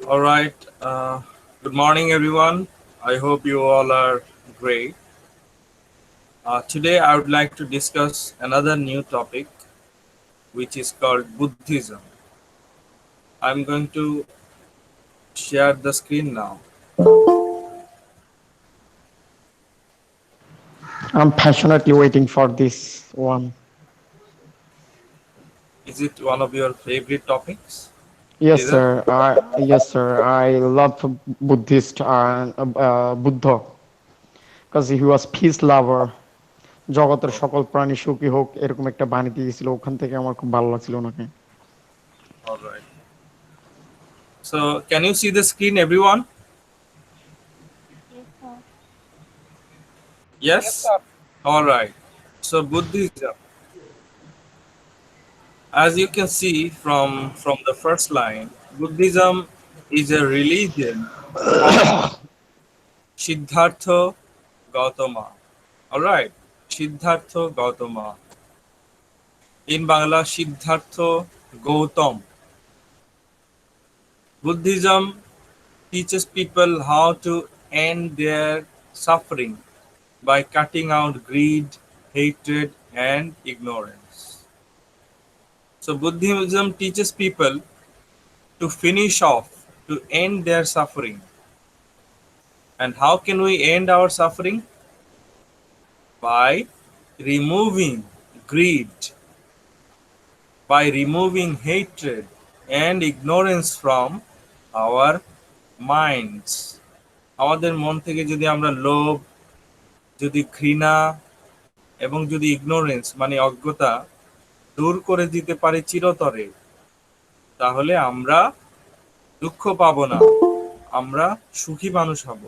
All right. Good morning, everyone. I hope you all are great. Today, I would like to discuss another new topic, which is called Buddhism. I'm going to share the screen now. I'm passionately waiting for this one. Is it one of your favorite topics, Yes, Sridhar? sir. Yes, sir. I love Buddhist and Buddha because he was peace lover. জগতের Oh, সকল প্রাণী সুখী হোক এরকম একটা বাণী দিয়েছিল ওখান থেকে আমার খুব ভালো লাগছিল ওনাকে all right. So, can you see the screen, everyone? Yes, sir. Yes? All right. So, Buddhism, as you can see from the first line, Buddhism is a religion of Siddhartha Gautama. All right, Siddhartha Gautama. In Bangla, Siddhartha Gautam. Buddhism teaches people how to end their suffering by cutting out greed, hatred, and ignorance. So, Buddhism teaches people to finish off, to end their suffering. And how can we end our suffering? By removing greed, by removing hatred and ignorance from our minds. আমাদের মন থেকে যদি আমরা লোভ, যদি ঘৃণা এবং যদি ইগনোরেন্স মানে অজ্ঞতা দূর করে দিতে পারি চিরতরে, তাহলে আমরা দুঃখ পাবো না, আমরা সুখী মানুষ হব।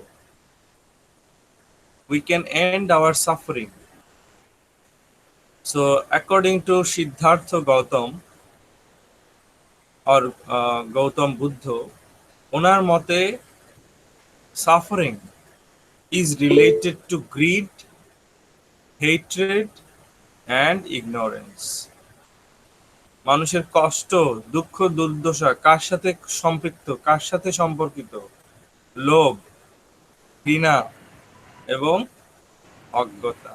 We can end our suffering. So according to Siddhartha Gautam or Gautam Buddha, ওনার মতে suffering is related to greed, hatred and ignorance. মানুষের কষ্ট, দুঃখ, দুর্দশা কার সাথে সম্পৃক্ত, কার সাথে সম্পর্কিত? লোভ, ঘৃণা এবং অজ্ঞতা।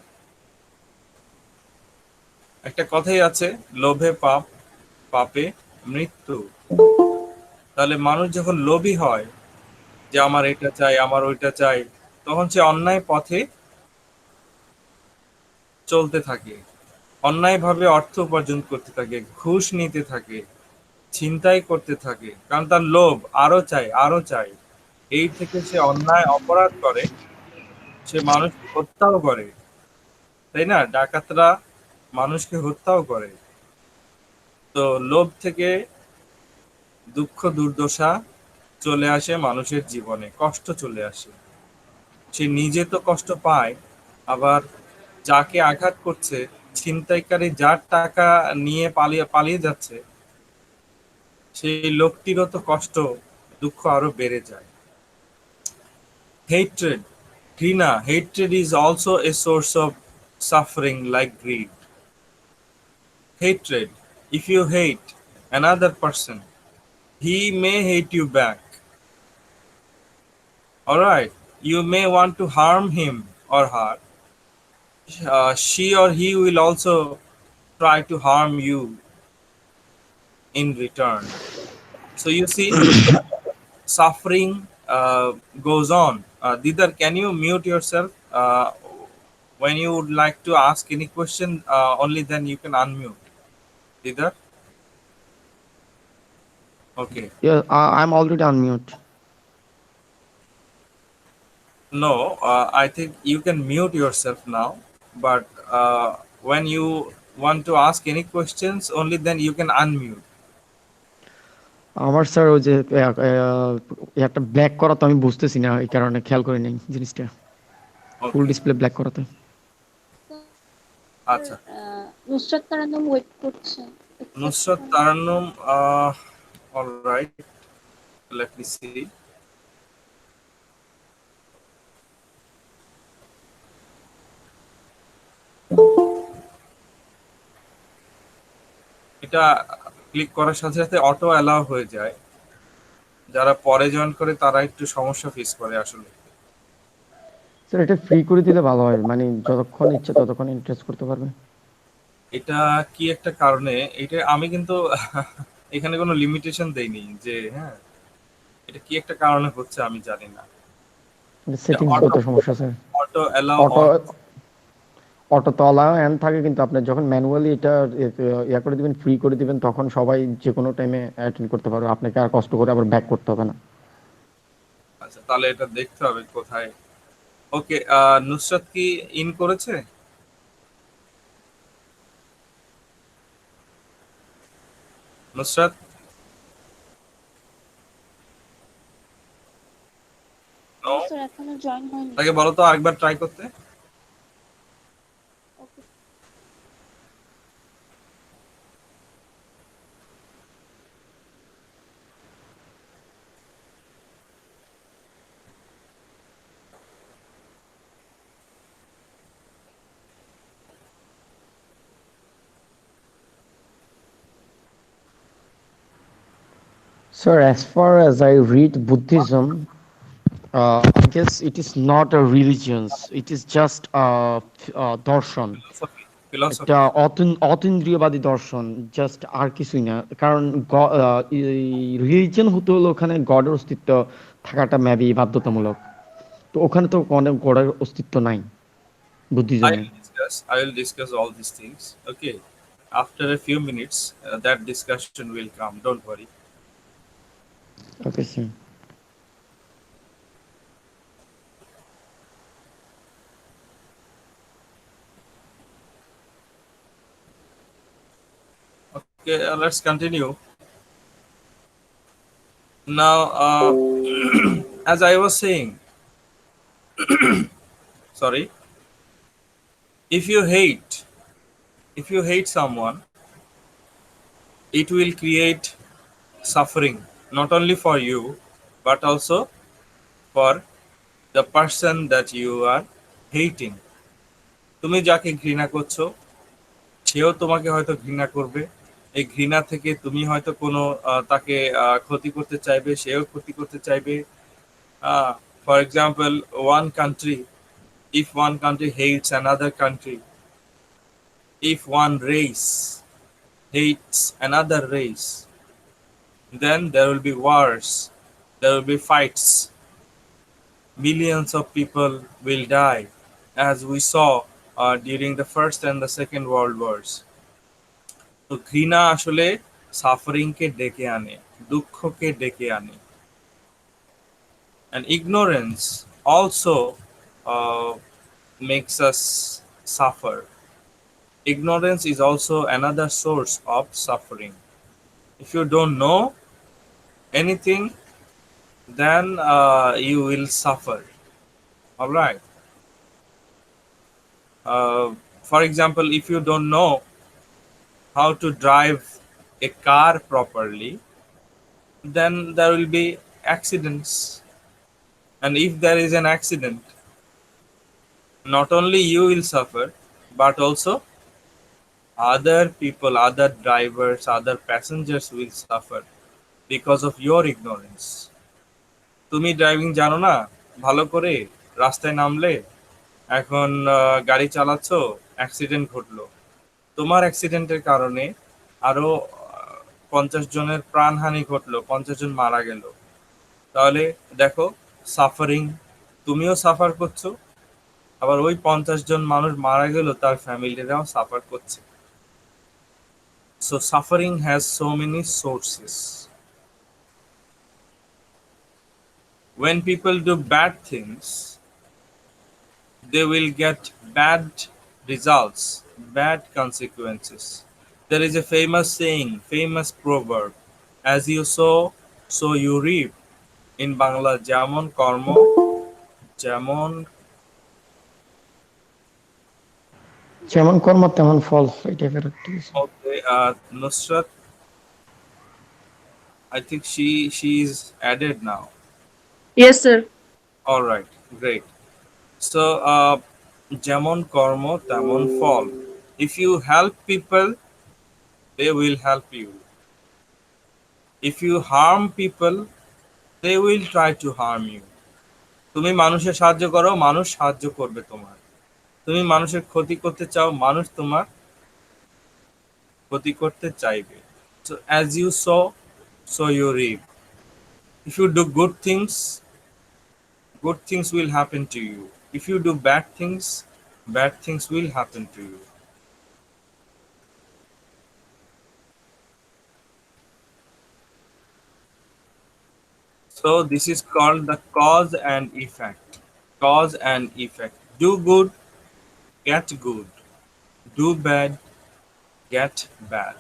একটা কথাই আছে, লোভে পাপ, পাপে মৃত্যু। তাহলে মানুষ যখন লোভী হয় যে আমার এটা চাই, আমার ওইটা চাই, তখন সে অন্যায় পথে চলতে থাকে, অন্যায়ভাবে অর্থ উপার্জন করতে থাকে, ঘুষ নিতে থাকে, ছিনতাই করতে থাকে, কারণ তার লোভ আরো চাই, আরো চাই। এই থেকে সে অন্যায় অপরাধ করে, সে মানুষকে হত্যাও করে, তাই না? ডাকাতরা মানুষকে হত্যাও করে। তো লোভ থেকে দুঃখ দুর্দশা চলে আসে মানুষের জীবনে, কষ্ট চলে আসে। সে নিজে তো কষ্ট পায়, আবার যাকে আঘাত করছে, ছিনতাইকারী যার টাকা নিয়ে পালিয়ে পালিয়ে যাচ্ছে, সেই লোকটিরও তো কষ্ট, দুঃখ আরো বেড়ে যায়। Hatred, ঘৃণা, hatred is also a source of suffering like greed. Hatred, if you hate another person, he may hate you back. Alright, you may want to harm him or her. She or he will also try to harm you in return. So you see, suffering goes on. Didar, can you mute yourself? When you would like to ask any question, only then you can unmute. Didar? Okay. yeah, I'm already on mute No, I think you can mute yourself now, but when you want to ask any questions, only then you can unmute. আমার sir ওই যে একটা black করা তো আমি বুঝতেছি না এই কারণে খেয়াল করে নেই জিনিসটা ফুল Okay. ডিসপ্লে ব্ল্যাক করাতে স্যার আচ্ছা, নুসরাত তারান্নুম ওয়েট করছে একটু Nusrat অপেক্ষা Taranum. All right. Let me see. এটা ক্লিক করার সাথে সাথে অটো অ্যালাউ হয়ে যায়। যারা পরে জয়েন করে তারা একটু সমস্যা ফেস করে আসলে। স্যার এটা ফ্রি করে দিলে ভালো হয়, মানে যতক্ষণ ইচ্ছে ততক্ষণ ইন্টারেস্ট করতে পারবে। এটা কি একটা কারণে, এটা আমি কিন্তু এখানে কোনো লিমিটেশন দেইনি যে হ্যাঁ, এটা কি একটা কারণে হচ্ছে আমি জানি না। এটা সেটিংস অটো গত সমস্যা sir. Auto allow auto on. Auto তো অলাও এন্ড থাকে, কিন্তু আপনি যখন ম্যানুয়ালি এটা ইয়া করে দিবেন, ফ্রি করে দিবেন, তখন সবাই যে কোনো টাইমে অ্যাটেন্ড করতে পারবে, আপনাকে আর কষ্ট করে আবার ব্যাক করতে হবে না। আচ্ছা, তাহলে এটা দেখতে হবে কোথায়। ওকে, নুসরাত কি ইন করেছে? নুসরাত, নো। নো স্যার, এখনো জয়েন হয়নি। তাকে বলো তো আরেকবার ট্রাই করতে। ওকে। Sir, as far as I read Buddhism, I guess it is not a religion. It is just a darshan. Philosophy, একটা ফিলোসফি। অতীন্দ্রিয়বাদী দর্শন, জাস্ট আর কিছুই না। কারণ রিলিজিয়ন হতে হলে ওখানে গডের অস্তিত্ব থাকাটা মেবি বাধ্যতামূলক। তো ওখানে তো কোনো গডের অস্তিত্ব নাই বুদ্ধিজমে। I will discuss all these things. Okay. After a few minutes, that discussion will come. Don't worry. Okay sir. Okay, let's continue. Now, as I was saying, sorry, if you hate, if you hate someone, it will create suffering not only for you, but also for the person that you are hating. তুমি যাকে ঘৃণা করছো সেও তোমাকে হয়তো ঘৃণা করবে। এই ঘৃণা থেকে তুমি হয়তো কোনো তাকে ক্ষতি করতে চাইবে, সেও ক্ষতি করতে চাইবে। For example, one country, if one country hates another country, if one race hates another race, then there will be wars, there will be fights, millions of people will die, as we saw during the First and the Second World Wars. তো ঘৃণা আসলে suffering কে ডেকে আনে, দুঃখকে ডেকে আনে। And ignorance also makes us suffer. Ignorance is also another source of suffering. If you don't know anything, then you will suffer. All right. For example, if you don't know how to drive a car properly, then there will be accidents. And if there is an accident, not only you will suffer, but also other people, other drivers, other passengers will suffer because of your ignorance. তুমি driving জানো না ভালো করে, রাস্তায় নামলে, এখন গাড়ি চালাচ্ছ, accident ঘটলো, তোমার অ্যাক্সিডেন্টের কারণে আরো 50 জনের প্রাণহানি ঘটলো, 50 জন মারা গেল। তাহলে দেখো, সাফারিং, তুমিও সাফার করছো, আবার ওই 50 জন মানুষ মারা গেল তার ফ্যামিলিরাও সাফার করছে। So suffering has so many sources. When people do bad things, they will get bad results, bad consequences. There is a famous saying, famous proverb, as you sow, so you reap. In Bangla, যেমন কর্ম, যেমন যেমন কর্ম তেমন ফল, এই টাইপের একটা কিছু। okay, Nusrat, I think she is added now. Yes, sir. All right, great. So, যেমন কর্ম তেমন ফল. If you help people, they will help you. If you harm people, they will try to harm you. তুমি মানুষের সাহায্য করো, মানুষ সাহায্য করবে তোমার। তুমি মানুষের ক্ষতি করতে চাও, মানুষ তোমার ক্ষতি করতে চাইবে। So as you sow, so you reap. If you do good things will happen to you. If you do bad things will happen to you. So this is called the cause and effect. Cause and effect. Do good, get good. Do bad, get bad.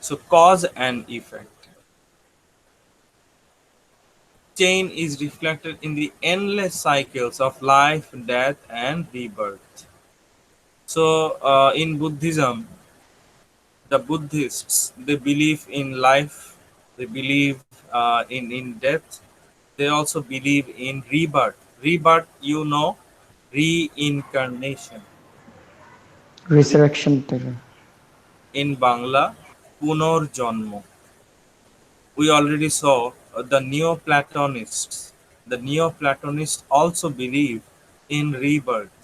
So cause and effect. Chain is reflected in the endless cycles of life, death, and rebirth. So in Buddhism, the Buddhists they believe in life, they believe in death, they also believe in rebirth. Rebirth, you know, reincarnation. Resurrection terror. In Bangla, পুনর্জন্ম. We already saw the Neoplatonists. The Neoplatonists also believe in rebirth.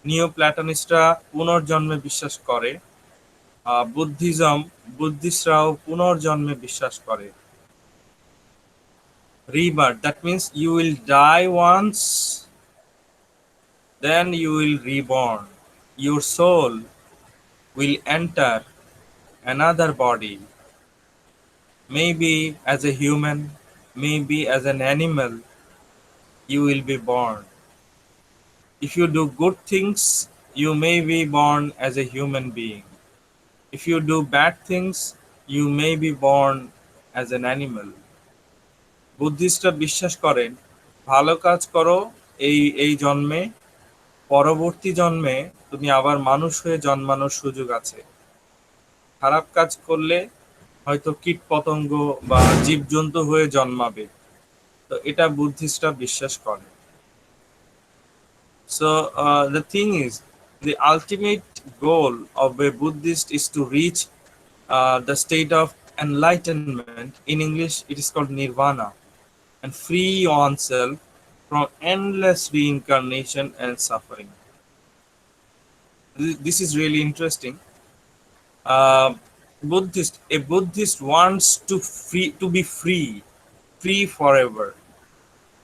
Neoplatonists পুনর্জন্মে বিশ্বাস করে। বুদ্ধিস্টরাও পুনর্জন্মে বিশ্বাস করে। Rebirth, that means you will die once, then you will reborn. Your soul will enter another body, maybe as a human, maybe as an animal, you will be born. If you do good things, you may be born as a human being. If you do bad things, you may be born as an animal. বুদ্ধিস্টরা বিশ্বাস করেন ভালো কাজ করো এই এই জন্মে, পরবর্তী জন্মে তুমি আবার মানুষ হয়ে জন্মানোর সুযোগ আছে। খারাপ কাজ করলে হয়তো কীটপতঙ্গ বা জীবজন্তু হয়ে জন্মাবে। তো এটা বুদ্ধিস্টরা বিশ্বাস করে। So the thing is, the ultimate goal of a Buddhist is to reach the state of enlightenment. In English, it is called nirvana, and free oneself from endless reincarnation and suffering. This is really interesting. A Buddhist wants to be free forever.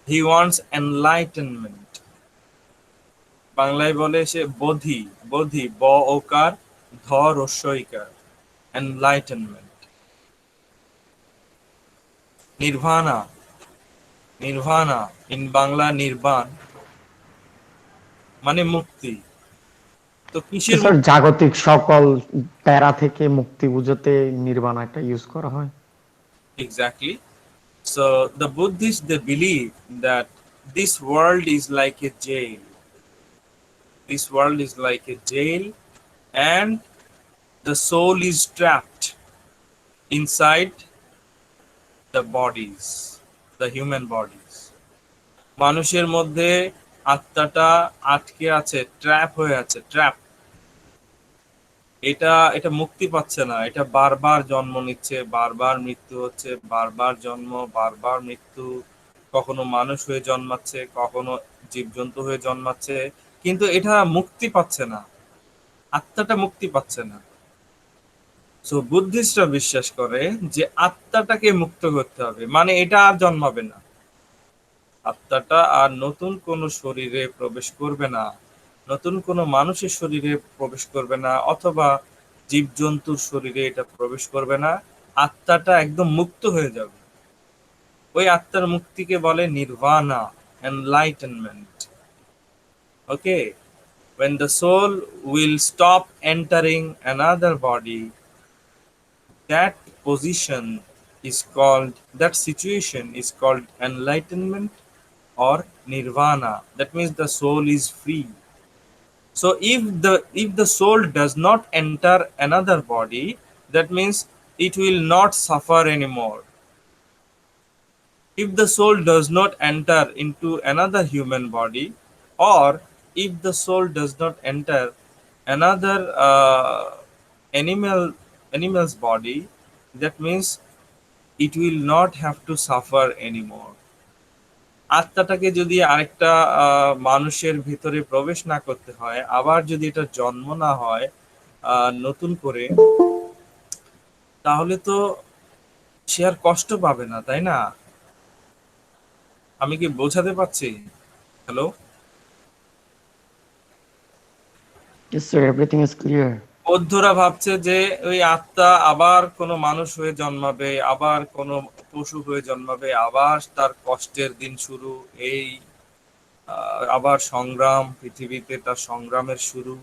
He wants enlightenment. বাংলায় বলে সে বোধি ব ওকার ধ রস্যইকার, enlightenment. নির্ভানা in Bangla নির্বাণ মানে মুক্তি। তো কিসের sir জাগতিক সকল প্যারা থেকে মুক্তি বুঝাতে নির্বাণাটা ইউজ করা হয়। Exactly. So the Buddhists they believe that this world is like a jail. This world is like a jail, and the soul is trapped inside the bodies, the human bodies. মানুষের মধ্যে আত্মাটা আটকে আছে, trap হয়ে আছে, trap. এটা এটা মুক্তি পাচ্ছে না, এটা বারবার জন্ম নিচ্ছে, বারবার মৃত্যু হচ্ছে, বারবার জন্ম, বারবার মৃত্যু। কখনো মানুষ হয়ে জন্মাচ্ছে, কখনো জীবজন্তু হয়ে জন্মাচ্ছে, কিন্তু এটা মুক্তি পাচ্ছে না, আত্মাটা মুক্তি পাচ্ছে না। সো বুদ্ধিস্টরা বিশ্বাস করে যে আত্মাটাকে মুক্ত করতে হবে, মানে এটা আর জন্মাবে না, আত্মাটা আর নতুন কোনো শরীরে প্রবেশ করবে না, নতুন কোনো মানুষের শরীরে প্রবেশ করবে না, অথবা জীবজন্তুর শরীরে এটা প্রবেশ করবে না। আত্মাটা একদম মুক্ত হয়ে যাবে। ওই আত্মার মুক্তিকে বলে nirvana, enlightenment. Okay, when the soul will stop entering another body, that position is called, that situation is called enlightenment or nirvana. That means the soul is free. So if the soul does not enter another body, that means it will not suffer anymore. If the soul does not enter into another human body, or if the soul does not enter another animal's body, that means it will not have to suffer anymore. আত্মাটাকে যদি আরেকটা মানুষের ভিতরে প্রবেশ না করতে হয়, আবার যদি এটা জন্ম না হয় নতুন করে, তাহলে তো সে আর কষ্ট পাবে না, তাই না? আমি কি বোঝাতে পারছি? Hello? Yes, sir. Everything is clear. বৌদ্ধরা ভাবছে যে ওই আত্মা আবার কোনো মানুষ হয়ে জন্মাবে, আবার কোনো পশু হয়ে জন্মাবে, আবার তার কষ্টের দিন শুরু, এই আবার সংগ্রাম, পৃথিবীতে তার সংগ্রামের শুরু,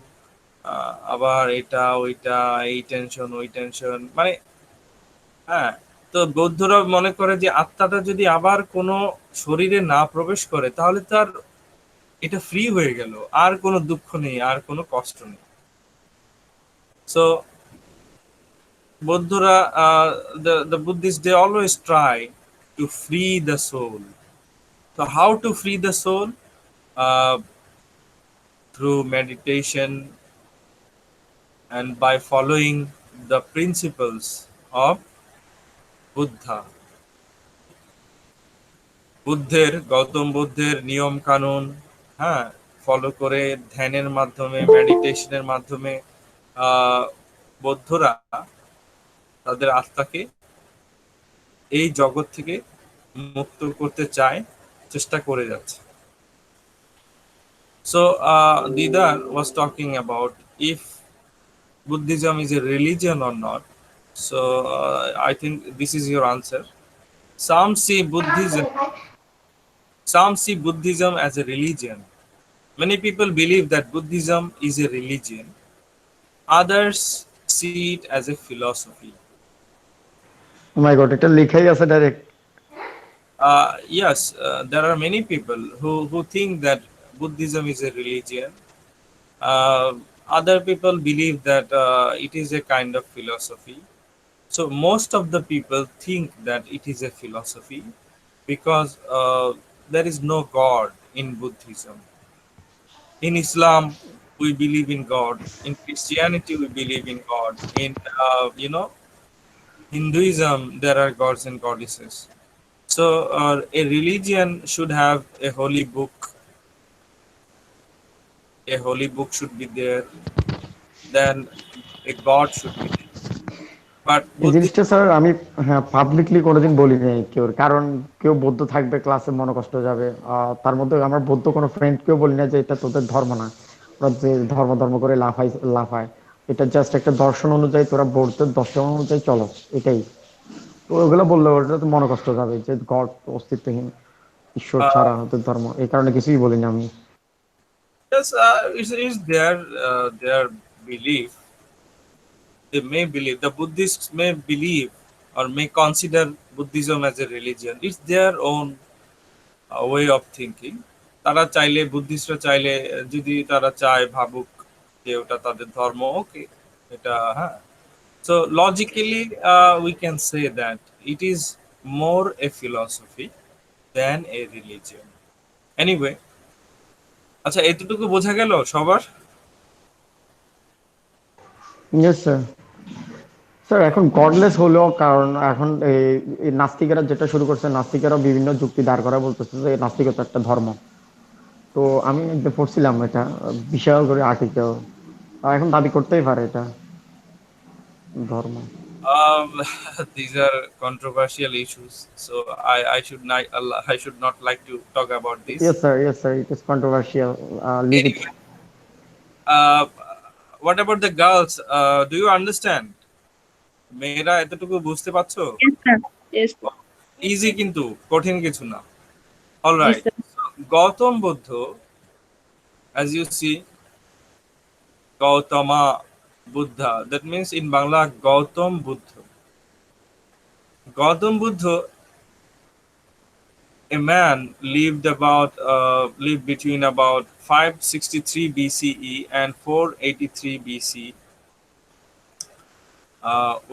আবার এটা ওইটা, এই টেনশন ওই টেনশন, মানে হ্যাঁ। তো বৌদ্ধরা মনে করে যে আত্মাটা যদি আবার কোনো শরীরে না প্রবেশ করে, তাহলে তার এটা ফ্রি হয়ে গেল, আর কোনো দুঃখ নেই, আর কোনো কষ্ট নেই। সো বৌদ্ধরা, the Buddhists, they always try to free the soul. So how to free the soul? Uh, through meditation and by following the principles of Buddha. Gautam বুদ্ধের নিয়ম কানুন, হ্যাঁ, ফলো করে ধ্যানের মাধ্যমে, মেডিটেশনের মাধ্যমে বৌদ্ধরা তাদের আত্মাকে এই জগৎ থেকে মুক্ত করতে চায়, চেষ্টা করে যাচ্ছে। So Didar was talking about if Buddhism is a religion or not. So I think this is your answer. Some see Buddhism as a religion. Many people believe that Buddhism is a religion. Others see it as a philosophy. Oh my God, এটা লেখাই আছে direct. Yes, there are many people who think that Buddhism is a religion. Uh, Other people believe that it is a kind of philosophy. So most of the people think that it is a philosophy because there is no God in Buddhism. In Islam, we believe in God. In Christianity, we believe in God. In Hinduism, there are gods and goddesses. So a religion should have a holy book. A holy book should be there. Then a god should be there. But এই Buddhism, জিনিসটা sir আমি হ্যাঁ publicly কোনোদিন বলি নাই কেউ, কারণ কেউ বৌদ্ধ থাকবে ক্লাসে মনে কষ্ট যাবে। তার মধ্যে আমার বৌদ্ধ কোনো ফ্রেন্ড কেউ বলি না যে এটা তোদের ধর্ম না, ওরা যে ধর্ম ধর্ম করে লাফায়, এটা জাস্ট একটা দর্শন অনুযায়ী তোরা বৌদ্ধের দর্শন অনুযায়ী চলো, এটাই। তো ওগুলো বললে ওটা তো মনে কষ্ট যাবে যে গড অস্তিত্বহীন, ঈশ্বর uh, ছাড়া ওদের ধর্ম, এই কারণে কিছুই বলি না আমি। yes, is their belief. They may believe, the Buddhists may believe or may consider Buddhism as a religion. It's their own way of thinking. তারা চাইলে, বুদ্ধিস্টরা চাইলে, যদি তারা চায় ভাবুক যে ওটা তাদের ধর্ম, ওকে, এটা হ্যাঁ। So logically, we can say that it is more a philosophy than a religion. Anyway, আচ্ছা, এতটুকু বোঝা গেল সবার? Yes sir. স্যার এখন গডলেস হলেও, কারণ এখন এই নাস্তিকেরা যেটা শুরু করছে, নাস্তিকেরা বিভিন্ন যুক্তি দাঁড় করা বলতেছে যে নাস্তিকতা একটা ধর্ম। তো আমি একবার পড়ছিলাম এটা বিশাল করে আর্টিকেল, এখন দাবি করতেই পারে এটা ধর্ম। Um, these are controversial issues, so I should not like to talk about this. Yes sir, it is controversial, leave it. Anyway, uh, what about the girls? Do you understand? মেয়েরা এতটুকু বুঝতে পারছো? Yes, sir. Yes, sir. Easy, কিন্তু কঠিন কিছু না। All Yes, right. sir. Gautam Buddha, as you see, Gautama Buddha. That means in Bangla, Gautam Buddha. Gautam Buddha, a man lived between about 563 BCE and 483 BC.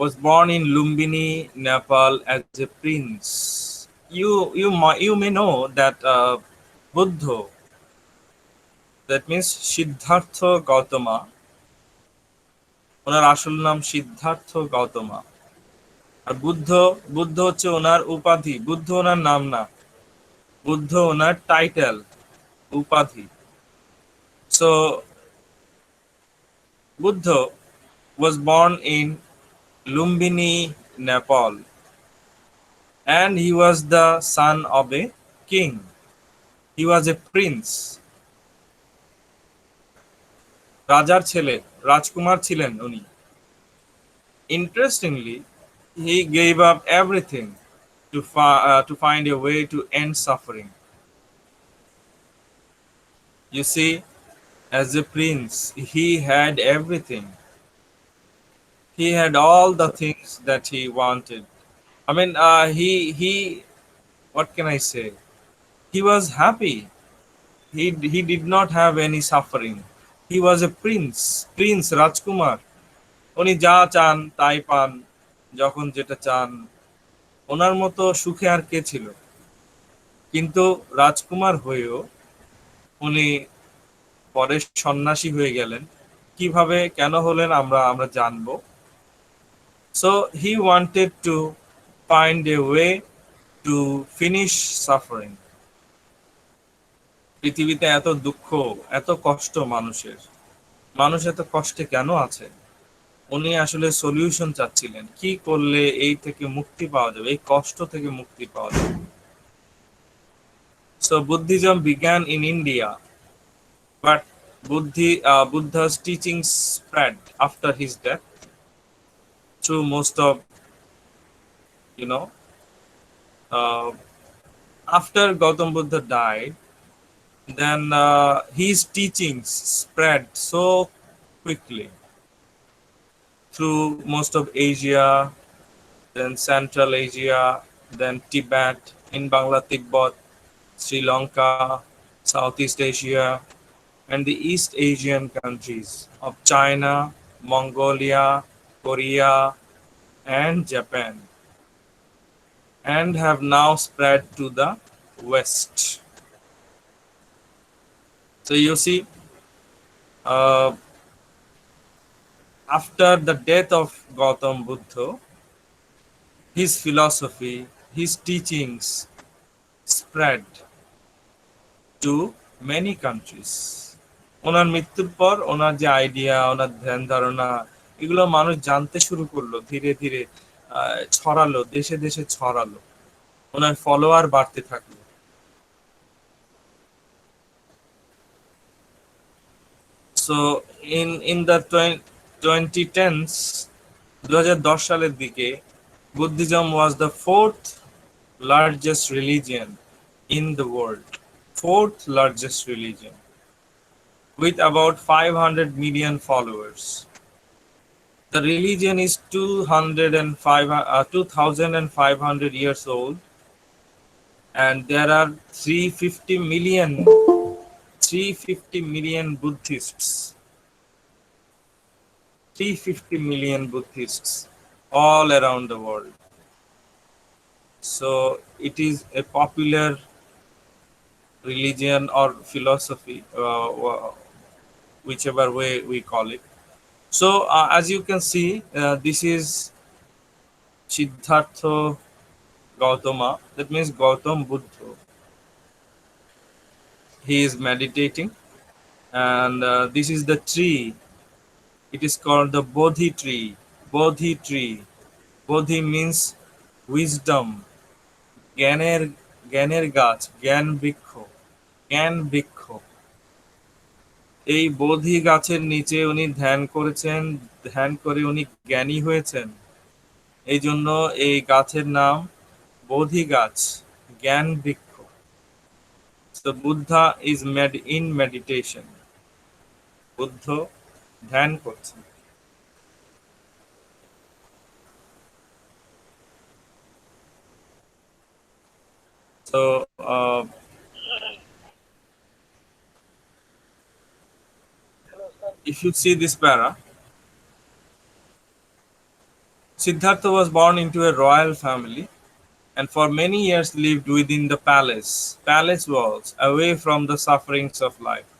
Was born in Lumbini, Nepal as a prince. You may know that Buddha, that means Siddhartha Gautama. ওনার আসল নাম সিদ্ধার্থ গৌতমা, আর বুদ্ধ, বুদ্ধ হচ্ছে ওনার উপাধি, বুদ্ধ ওনার নাম না, বুদ্ধ ওনার title, উপাধি। So Buddha was born in Lumbini, Nepal, and he was the son of a king. He was a prince. রাজার ছেলে, রাজকুমার ছিলেন উনি। Interestingly, he gave up everything to find a way to end suffering. You see, as a prince, he had everything. He had all the things that he wanted. I mean, what can I say? He was happy. He did not have any suffering. He was a prince Rajkumar. উনি যা চান তাই পান, যখন যেটা চান। ওনার মতো সুখে আর কে ছিল? কিন্তু রাজকুমার হয়েও উনি পরে সন্ন্যাসী হয়ে গেলেন। কিভাবে কেন হলেন আমরা জানবো। So he wanted to find a way to finish suffering. পৃথিবীতে এত দুঃখ, এত কষ্ট মানুষের, মানুষ এত কষ্টে কেন আছে? উনি আসলে সলিউশন চাচ্ছিলেন, কি করলে এই থেকে মুক্তি পাওয়া যাবে, এই কষ্ট থেকে মুক্তি পাওয়া যাবে। So Buddhism began in India, but Buddha's teachings spread after his death through most of, you know, uh, after Gautam Buddha died, then his teachings spread so quickly through most of Asia, then Central Asia, then Tibet, in Bangla, Tibet, Sri Lanka, Southeast Asia, and the East Asian countries of China, Mongolia, Korea, and Japan, and have now spread to the West. So you see, uh, after the death of Gautam Buddha, his philosophy, his teachings spread to many countries. ওনার মৃত্যুর পর ওনার যে idea, ওনার ধ্যান ধারণা, এগুলো মানুষ জানতে শুরু করলো, ধীরে ধীরে ছড়ালো, দেশে দেশে ছড়ালো, ওনার ফলোয়ার বাড়তে থাকলো। সো ইন দ্য 2010s, 2010 সালের দিকে, Buddhism was the fourth largest religion in the world, fourth largest religion, with about 500 million followers. The religion is 2,500 years old, and there are 350 million Buddhists. 350 million Buddhists all around the world. So it is a popular religion or philosophy, whichever way we call it. So as you can see, this is Siddhartha Gautama, that means Gautam Buddha. He is meditating, and this is the tree. It is called the Bodhi tree. Bodhi tree. Bodhi means wisdom. জ্ঞানের গাছ, জ্ঞান বৃক্ষ, জ্ঞান বৃক্ষ। এই বোধি গাছের নিচে উনি ধ্যান করেছেন, ধ্যান করে উনি জ্ঞানী হয়েছেন। এই জন্য এই গাছের নাম বোধি গাছ, জ্ঞান বৃক্ষ। So Buddha is in meditation. Buddha ধ্যান করছেন। So if you see this para, Siddhartha was born into a royal family and for many years lived within the palace walls, away from the sufferings of life.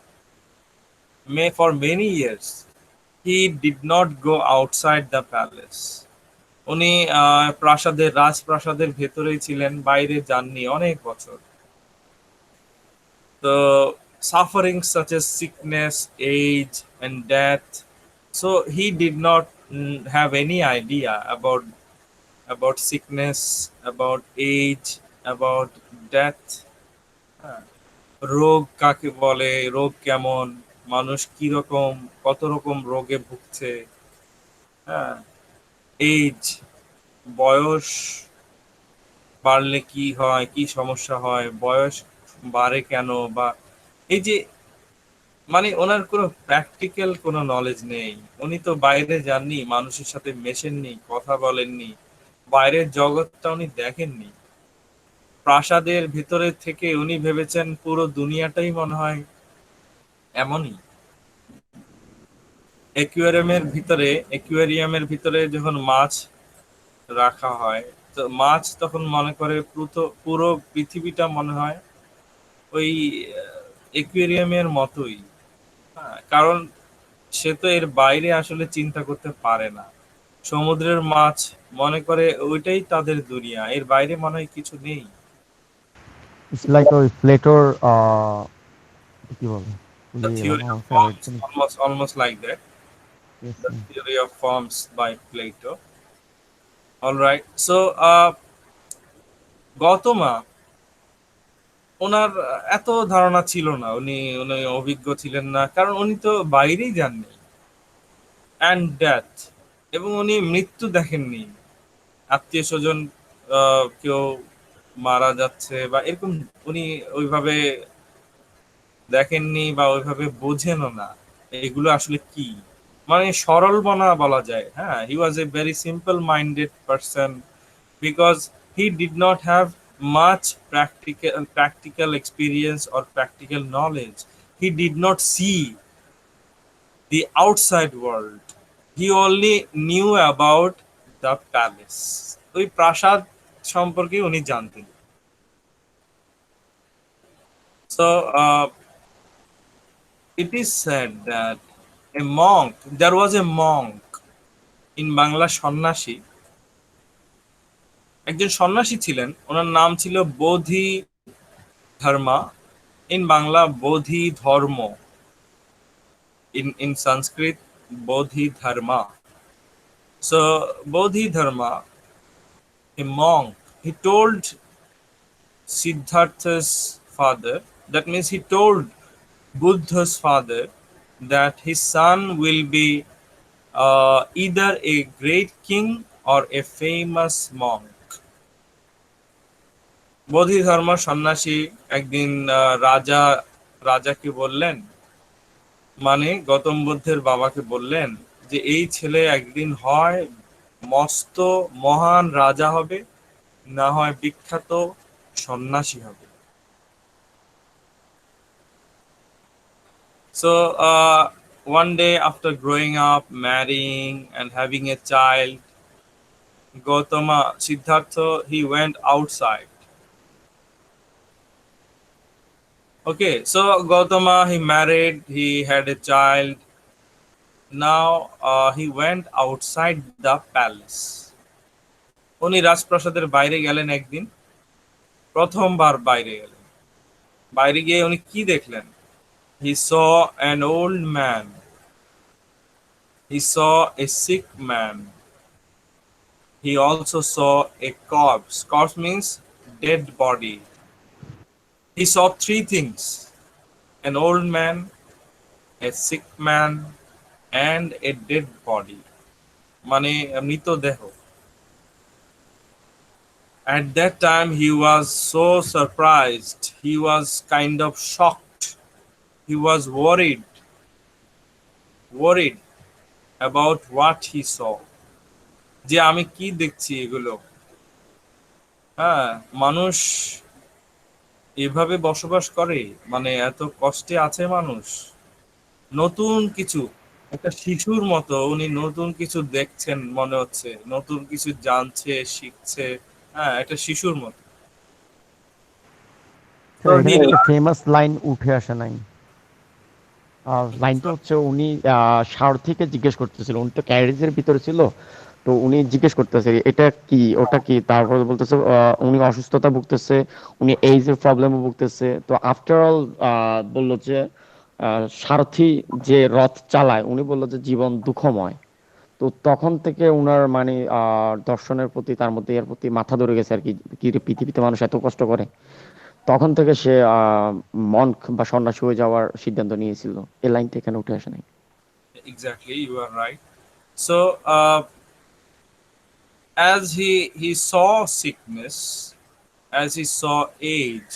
For many years, he did not go outside the palace. উনি রাজপ্রাসাদের ভেতরেই ছিলেন, বাইরে যাননি অনেক বছর। The suffering such as sickness, age, and death. So he did not have any idea about sickness, about age, about death. হ্যাঁ, রোগ কাকে বলে, রোগ কেমন, মানুষ কি রকম, কত রকম রোগে ভুগছে, হ্যাঁ, এইজ, বয়স বাড়লে কি হয়, কি সমস্যা হয়, বয়স বাড়ে কেন, বা এই যে মানে ওনার কোনো প্র্যাকটিক্যাল কোনো নলেজ নেই। উনি তো বাইরে যাননি, মানুষের সাথে মেশেননি, কথা বলেননি, বাইরের জগৎটা উনি দেখেননি। প্রাসাদের ভিতরে থেকে উনি ভেবেছেন পুরো দুনিয়াটাই মনে হয় এমনই। একুয়ারিয়ামের ভিতরে যখন মাছ রাখা হয়, তো মাছ তখন মনে করে পুরো পৃথিবীটা মনে হয় ওই একুয়ারিয়ামের মতোই। হ্যাঁ, কারণ সে তো এর বাইরে আসলে চিন্তা করতে পারে না। সমুদ্রের মাছ মনে করে ওইটাই তাদের দুনিয়া, এর বাইরে মনে হয় কিছু নেই। ইটস লাইক ওই প্লেটোর কি বলে, The ভুলে গেলাম theory of আমার ফেভারিট forms, জিনিস। almost like that. Yes, The yes. theory of forms by Plato. All right. So, Gotama ওনার এত ধারণা ছিল না, উনি উনি অভিজ্ঞ ছিলেন না, কারণ উনি তো বাইরেই যাননি। অ্যান্ড ডেথ, এবং উনি মৃত্যু দেখেননি। আত্মীয় স্বজন কেউ মারা যাচ্ছে বা এরকম উনি ওইভাবে দেখেননি বা ওইভাবে বোঝেনও না এগুলো আসলে কি। মানে সরল মনা বলা যায়। হ্যাঁ, he was a very simple minded person, because he did not have much practical experience or practical knowledge. He did not see the outside world. He only knew about the palace. ওই প্রাসাদ সম্পর্কে উনি জানতেন। So it is said that there was a monk in Bangla সন্ন্যাসী, একজন সন্ন্যাসী ছিলেন, ওনার নাম ছিল বোধি ধর্মা, ইন বাংলা বোধি ধর্ম, in Sanskrit Bodhi Dharma. So Bodhi Dharma, a monk, he told Siddhartha's father, that means he told Buddha's father that his son will be either a great king or a famous monk. বোধি ধর্ম সন্ন্যাসী একদিন রাজাকে বললেন, মানে গৌতম বুদ্ধের বাবাকে বললেন যে এই ছেলে একদিন হয় মস্ত মহান রাজা হবে, না হয় বিখ্যাত সন্ন্যাসী হবে। So one day after growing up, marrying and having a child, Gautama Siddhartha, he went outside. Okay, so Gautama, he married, he had a child. Now he went outside the palace. উনি রাজপ্রাসাদের বাইরে গেলেন একদিন, প্রথমবার বাইরে গেলেন। বাইরে গিয়ে উনি কি দেখলেন? He saw an old man. He saw a sick man. He also saw a corpse. Corpse means dead body. He saw three things: an old man, a sick man, and a dead body. মানে মৃতদেহ। At that time, he was so surprised. He was kind of shocked. He was worried about what he saw. যে আমি কি দেখছি এগুলো। হ্যাঁ, মানুষ এভাবে বসবাস করে, মানে এত কষ্টে আছে মানুষ। নতুন কিছু, একটা শিশুর মতো উনি নতুন কিছু দেখছেন মনে হচ্ছে, নতুন কিছু জানছে, শিখছে। হ্যাঁ, একটা শিশুর মতো। তো স্যার এখানে একটা ফেমাস লাইন উঠে আসে নাই। লাইনটা হচ্ছে উনি সারথিকে জিজ্ঞেস করতেছিল, উনি তো ক্যারেজের ভিতরে ছিল, তো তো উনি জিজ্ঞেস করতেছে এটা কি ওটা কি, তারপর বলতেছে উনি অসুস্থতা ভুগতেছে, উনি এইজের প্রবলেমও ভুগতেছে। তো আফটার অল বললো যে সারথি যে রথ চালায় উনি বললো যে জীবন দুঃখময়। তো তখন থেকে উনার মানে দর্শনের প্রতি, তার মধ্যে এর প্রতি মাথা ধরে গেছে আর কি, কি রে, পৃথিবীতে মানুষ এত কষ্ট করে। তখন থেকে সে মনক বা সন্ন্যাসী হয়ে যাওয়ার সিদ্ধান্ত নিয়েছিল। এই লাইনটা এখানে উঠে আসে নাই। Exactly, you are right. So, as he saw sickness, as he saw age,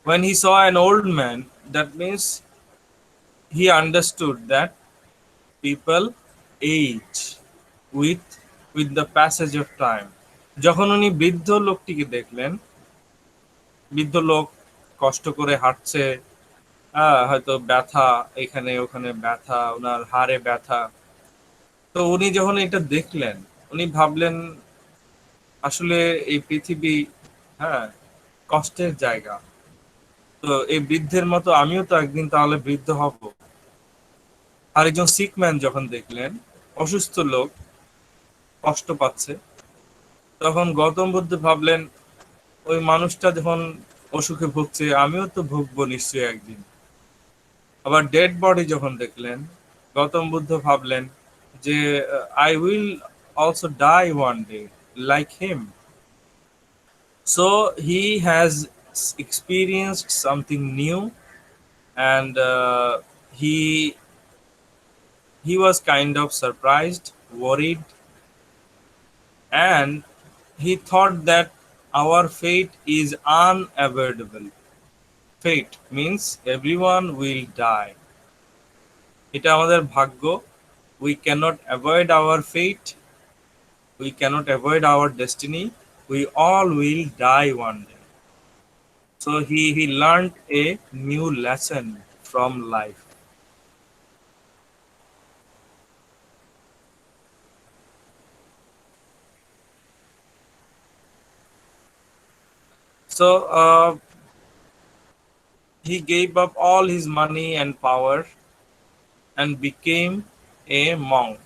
when he saw an old man, that means he understood that people age with the passage of time. যখন উনি বৃদ্ধ লোকটিকে দেখলেন, বৃদ্ধ লোক কষ্ট করে হাঁটছে, হয়তো ব্যথা, এখানে ওখানে ব্যথা, ওনার হাড়ে ব্যথা। তো উনি যখন এটা দেখলেন, উনি ভাবলেন আসলে এই পৃথিবী, হ্যাঁ, কষ্টের জায়গা। তো এই বৃদ্ধের মতো আমিও তো একদিন তাহলে বৃদ্ধ হব। আরেকজন সিক ম্যান যখন দেখলেন, অসুস্থ লোক কষ্ট পাচ্ছে, তখন গৌতম বুদ্ধ ভাবলেন ওই মানুষটা যখন অসুখে ভুগছে আমিও তো ভুগবো নিশ্চয়ই একদিন। আবার ডেড বডি যখন দেখলেন, গৌতম বুদ্ধ ভাবলেন যে I will also die one day like him. So he has experienced something new, and he was kind of surprised, worried, and he thought that our fate is unavoidable. Fate means everyone will die. এটা আমাদের ভাগ্য। We cannot avoid our fate. We cannot avoid our destiny. We all will die one day. So he learned a new lesson from life. So he gave up all his money and power and became a monk.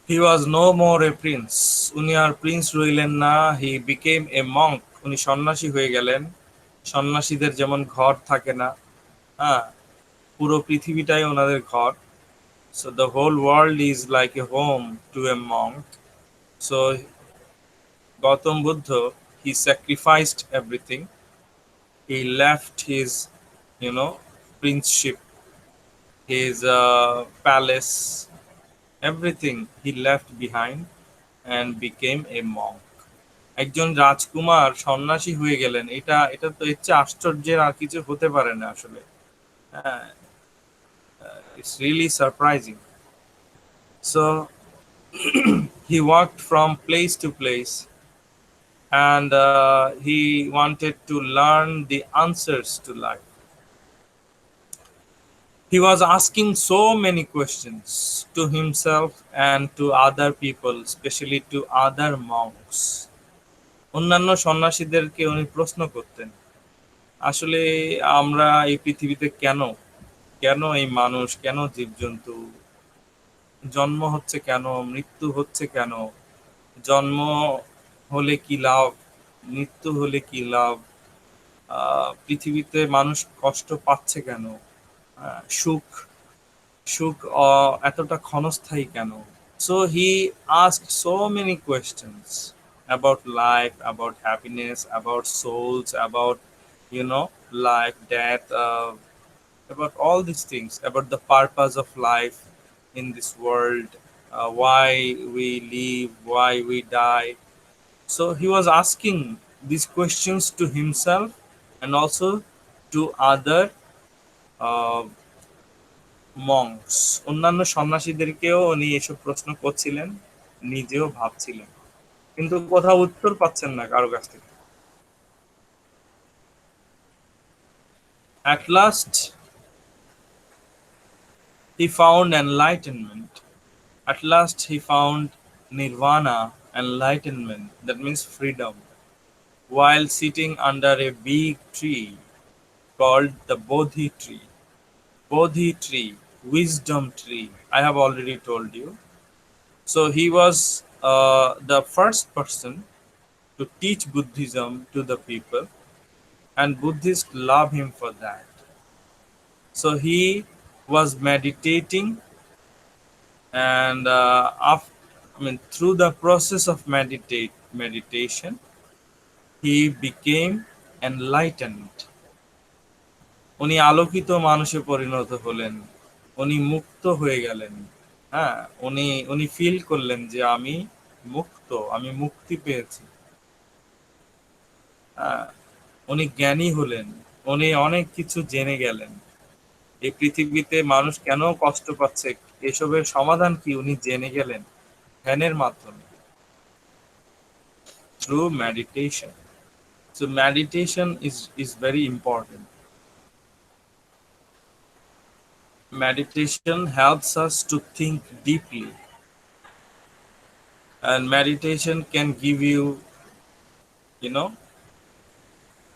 He was no more a prince. উনি আর Prince রইলেন না। He became a monk. উনি সন্ন্যাসী হয়ে গেলেন। সন্ন্যাসীদের যেমন ঘর থাকে না, হ্যাঁ, পুরো পৃথিবীটাই ওনাদের ঘর। So the whole world is like a home to a monk. So Gautam Buddha, he sacrificed everything. He left his, princeship, his palace, everything he left behind and became a monk. একজন রাজকুমার সন্ন্যাসী হয়ে গেলেন, এটা এটা তো এর চেয়ে আশ্চর্যের আর কিছু হতে পারে না আসলে। হ্যাঁ, it's really surprising. So he walked from place to place, and he wanted to learn the answers to life. He was asking so many questions to himself and to other people, especially to other monks. অন্যান্য সন্ন্যাসীদেরকে উনি প্রশ্ন করতেন, আসলে আমরা এই পৃথিবীতে কেন, কেন এই মানুষ, কেন জীবজন্তু, জন্ম হচ্ছে কেন, মৃত্যু হচ্ছে কেন, জন্ম হলে কি লাভ, মৃত্যু হলে কি লাভ, পৃথিবীতে মানুষ কষ্ট পাচ্ছে কেন, সুখ সুখ এতটা ক্ষণস্থায়ী কেন? So he asked so many questions about life, about happiness, about souls, about life, death, about all these things, about the purpose of life in this world, why we live, why we die. So he was asking these questions to himself and also to other uh, মঙ্কস, অন্যান্য সন্ন্যাসীদেরকেও উনি এসব প্রশ্ন করছিলেন, নিজেও ভাবছিলেন, কিন্তু কোথাও উত্তর পাচ্ছেন না কারো কাছ থেকে। At last he found enlightenment. At last he found nirvana, enlightenment, that means freedom, while sitting under a big tree called the Bodhi tree. Bodhi tree. wisdom tree. I have already told you. So he was the first person to teach Buddhism to the people, and Buddhists love him for that. So he was meditating, and through the process of meditation, he became enlightened. উনি আলোকিত মানুষে পরিণত হলেন, উনি মুক্ত হয়ে গেলেন। হ্যাঁ, উনি উনি ফিল করলেন যে আমি মুক্ত, আমি মুক্তি পেয়েছি। হ্যাঁ, উনি জ্ঞানী হলেন, উনি অনেক কিছু জেনে গেলেন। এই পৃথিবীতে মানুষ কেন কষ্ট পাচ্ছে, এসবের সমাধান কি উনি জেনে গেলেন ধ্যানের মাধ্যমে, through meditation. So meditation is very important. Meditation helps us to think deeply, and meditation can give you know,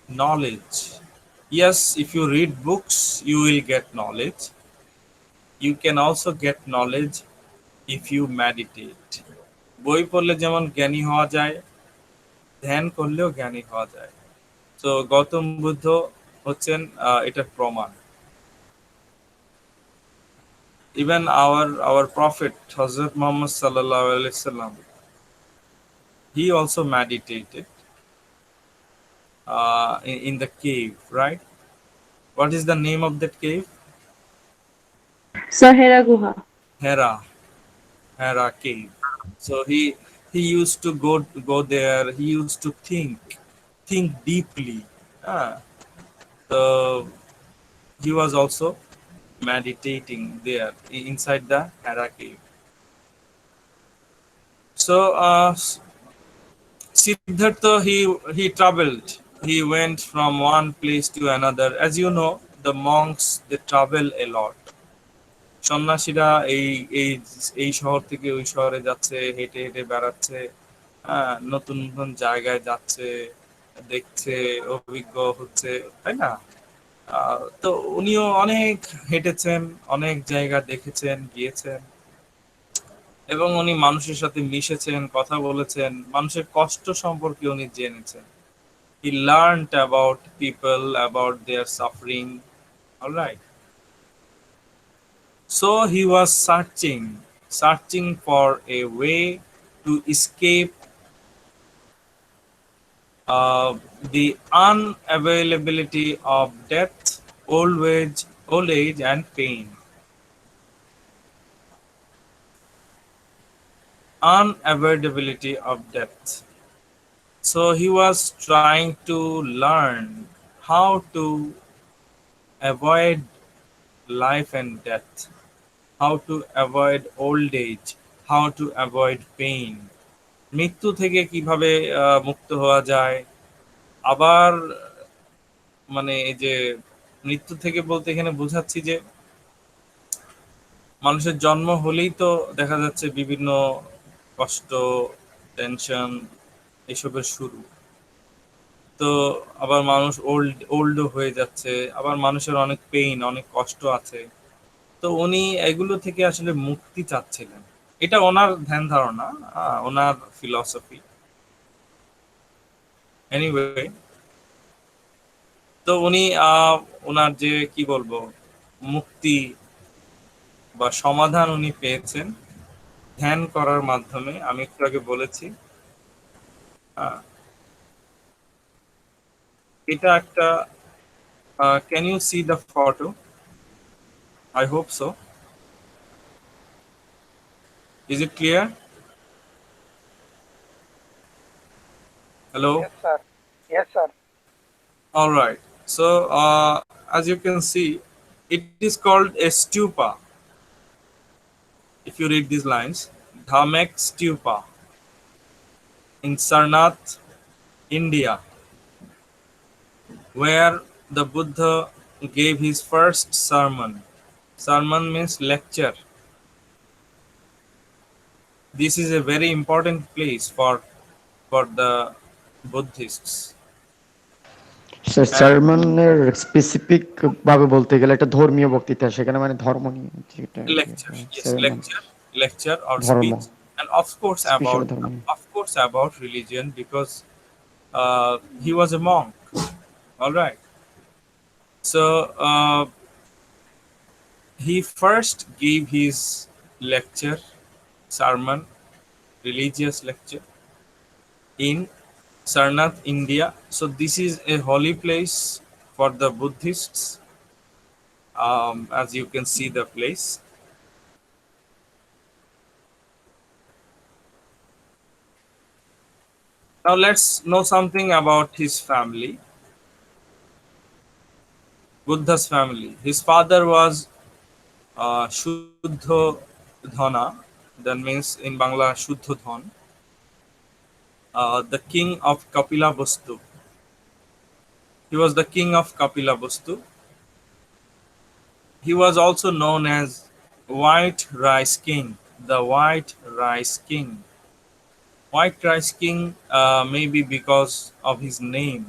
knowledge. Yes, if you read books, you will get knowledge. You can also get knowledge if you meditate. বই পড়লে যেমন জ্ঞানী হওয়া যায়, ধ্যান করলেও জ্ঞানী হওয়া যায়। তো গৌতম বুদ্ধ হচ্ছেন এটার প্রমাণ। Even our prophet Hazrat Muhammad sallallahu alaihi wasallam, he also meditated in the cave, right? What is the name of that cave? Sahara Guha. Hera. Hera cave. So he used to go there. He used to think deeply. Ah, so he was also meditating there inside the Hera cave. So Siddhartha, he traveled. He went from one place to another. As you know, the monks, they travel a lot. সন্ন্যাসীরা এই এই এই শহর থেকে ওই শহরে যাচ্ছে, হেঁটে হেঁটে বেড়াচ্ছে, নতুন নতুন জায়গায় যাচ্ছে, দেখছে, অভিজ্ঞ হচ্ছে, তাই না? তো উনিও অনেক হেঁটেছেন, অনেক জায়গা দেখেছেন, গিয়েছেন, এবং উনি মানুষের সাথে মিশেছেন, কথা বলেছেন, মানুষের কষ্ট সম্পর্কে উনি জেনেছেন। He learned about people, about their suffering. All right. So he was searching for a way to escape the unavailability of death, old age and pain. Unavoidability of death. So he was trying to learn how to avoid life and death, how to avoid old age, how to avoid pain. মৃত্যু থেকে কিভাবে মুক্ত হওয়া যায়। আবার মানে এই যে মৃত্যু থেকে বলতে এখানে বোঝাচ্ছি যে মানুষের জন্ম হলেই তো দেখা যাচ্ছে বিভিন্ন কষ্ট, টেনশন এসবের শুরু। তো আবার মানুষ ওল্ডও হয়ে যাচ্ছে, আবার মানুষের অনেক পেইন, অনেক কষ্ট আছে। তো উনি এগুলো থেকে আসলে মুক্তি চাচ্ছিলেন। এটা ওনার ধ্যান ধারণা, ওনার ফিলসফি। এনিওয়ে, তো উনি ওনার যে কি বলবো মুক্তি বা সমাধান উনি পেয়েছেন ধ্যান করার মাধ্যমে। আমি একটু আগে বলেছি এটা একটা, can you see the photo? I hope so. Is it clear? Hello? Yes, sir. Yes, sir. All right. So, as you can see, it is called a stupa. If you read these lines, Dhamek Stupa in Sarnath, India, where the Buddha gave his first sermon. Sermon means lecture. This is a very important place for the Buddhists. সারমনের specific ভাবে বলতে গেলে একটা ধর্মীয় বক্তৃতা, সেখানে মানে ধর্ম নিয়ে যেটা আর কি, lecture, yes, sermon, lecture or ধর্ম, speech, and স্পেশালি ধর্ম নিয়ে। of course about religion, because he was a monk. All right. So he first gave his lecture, sermon, religious lecture in Sarnath, India. So this is a holy place for the Buddhists. As you can see the place. Now let's know something about his family. Buddha's family. His father was Shuddha Dhana, that means in Bangla Shuddha Dhan, the king of Kapila Vastu. He was the king of Kapila Vastu. He was also known as White Rice King, the White Rice King. White Rice King, maybe because of his name,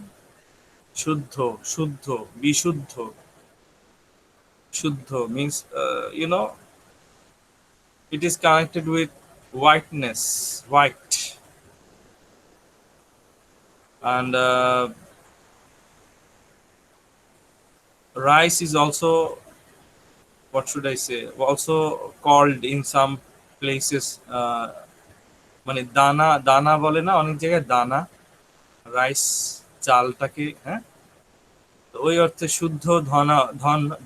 Shuddho, Shuddho, Vishuddho. Shuddho means, it is connected with whiteness, white. And rice is also, what should I say, also called in some places, মানে দানা দানা বলে না অনেক জায়গায় দানা, rice চালটাকে, হ্যাঁ, তো ওই অর্থে শুদ্ধ ধনা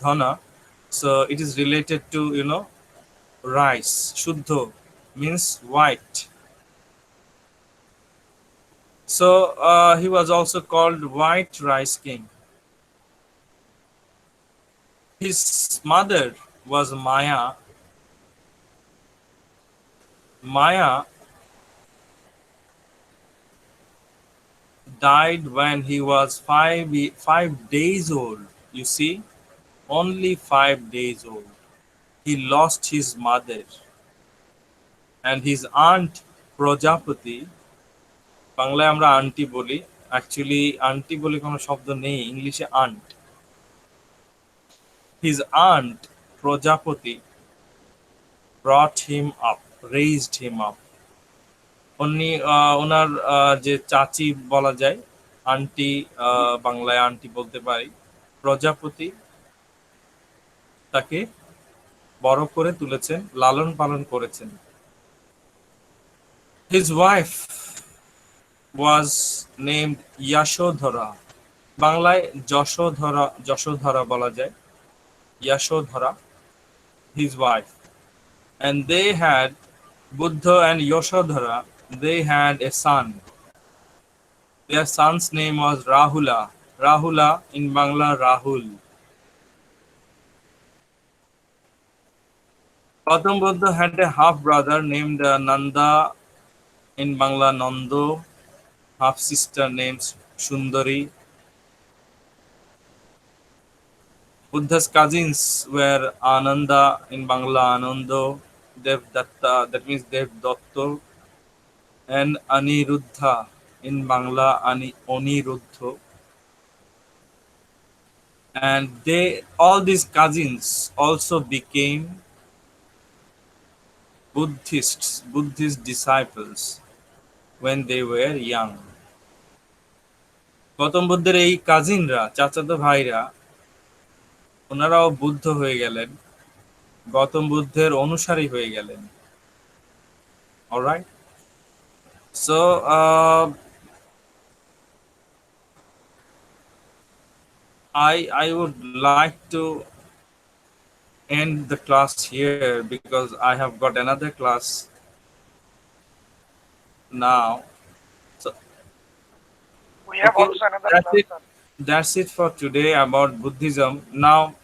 ধনা, so it is related to rice. Shuddho means white. So he was also called White Rice King. His mother was Maya. Maya died when he was 5 days old. You see, only 5 days old. He lost his mother, and his aunt Prajapati. বাংলায় আমরা aunty বলি, actually aunty বলে কোনো শব্দ নেই ইংলিশে, aunt. His aunt Prajapati brought him up, raised him up. উনি ওনার যে চাচি বলা যায়, আন্টি, বাংলায় আন্টি বলতে পারি, প্রজাপতি তাকে বড় করে তুলেছেন, লালন পালন করেছেন। His wife was named Yashodhara. বাংলায় যশোধরা বলা যায়, Yashodhara, his wife. And they had, Buddha and Yashodhara, they had a son. Their son's name was Rahula. Rahula in Bangla, Rahul. Gautam Buddha had a half brother named Nanda, in Bangla Nando, half sister named Sundari. Buddha's cousins were Ananda, in Bangla Anando, Devdatta, that means Devdatto, and Aniruddha, in Bangla Aniruddho. And all these cousins also became Buddhist disciples when they were young. Gautam বুদ্ধের এই কাজিনরা, চাচাতো ভাইরা, ওনারাও বুদ্ধ হয়ে গেলেন, গৌতম বুদ্ধের অনুসারী হয়ে গেলেন। Alright, so I would like to end the class here because I have got another class now. So We have okay, also another that's class, it. sir. That's it for today about Buddhism. Now